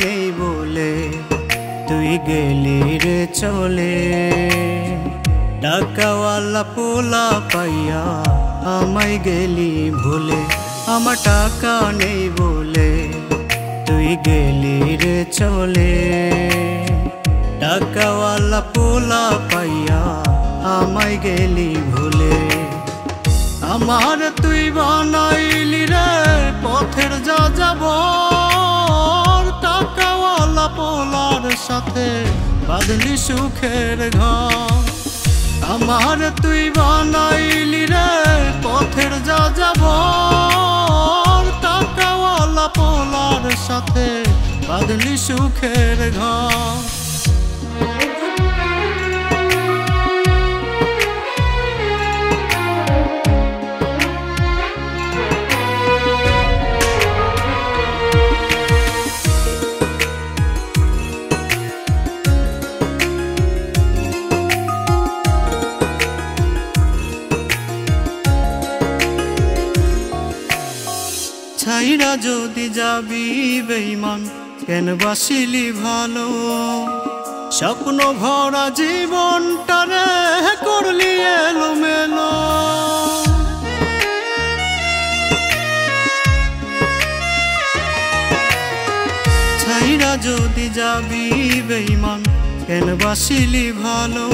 নেই বলে তুই গেলি রে চলে। টাকাওয়ালা পোলা পাইয়া আমায় গেলি ভুলে, আমার টাকা নেই বলে তুই গেলি রে চলে। টাকাওয়ালা পোলা পাইয়া আমায় গেলি ভুলে। আমার তুই বানাইলি রে পথের যা যাব, টাকাওয়ালা পোলার সাথে বাঁধলি সুখের ঘর। আমার তুই বানাইলি রে পথের যা যাব, টাকাওয়ালা পোলার সাথে বাঁধলি সুখের ঘর। ছাইরা যদি যাবি বেঈমান কেন বাসিলি ভালো, স্বপ্ন ভরা জীবনটারে করলি এলোমেলো। ছাইরা যদি যাবি বেঈমান কেন বাসিলি ভালো,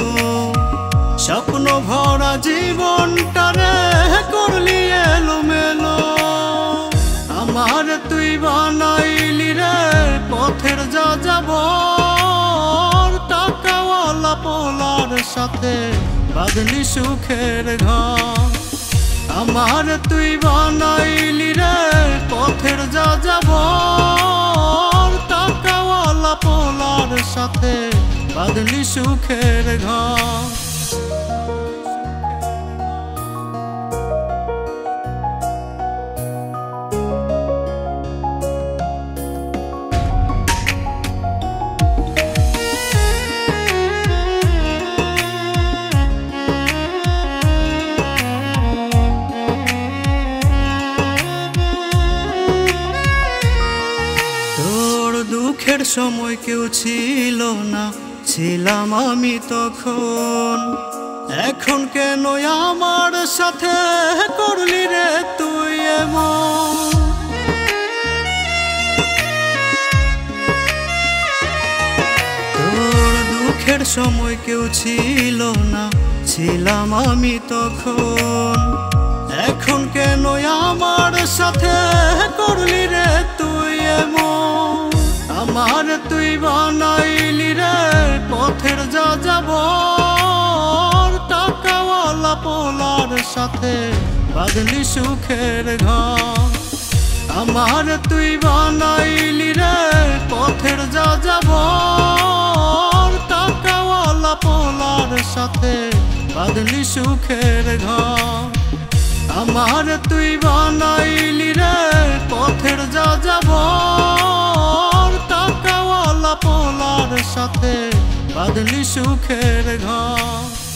স্বপ্ন ভরা জীবনটারে করলি এলোমেলো। আমার তুই বানাইলি রে পথের যা যাব, টাকাওয়ালা পোলার সাথে বাঁধলি সুখের ঘর। আমার তুই বানাইলি রে পথের যা যাব, টাকাওয়ালা পোলার সাথে বাঁধলি সুখের ঘর। দুঃখের সময় কেউ ছিল না, ছিলাম আমি তখন। এখন কেন আমার সাথে করলি রে তুই এমন। তোর দুঃখের সময় কেউ ছিল না, ছিলাম আমি তখন। এখন কেন আমার সাথে করলি রে তুই এমন। আমার তুই বানাইলি রে পথের যা যাব, টাকাওয়ালা পোলার সাথে বাঁধলি সুখের ঘর। আমার তুই বানাইলি রে পথের যা যাব, টাকাওয়ালা পোলার সাথে বাঁধলি সুখের ঘর। আমার তুই বানাইলি রে পথের যা যাব, টাকাওয়ালা পোলার সাথে বাঁধলি সুখের ঘর।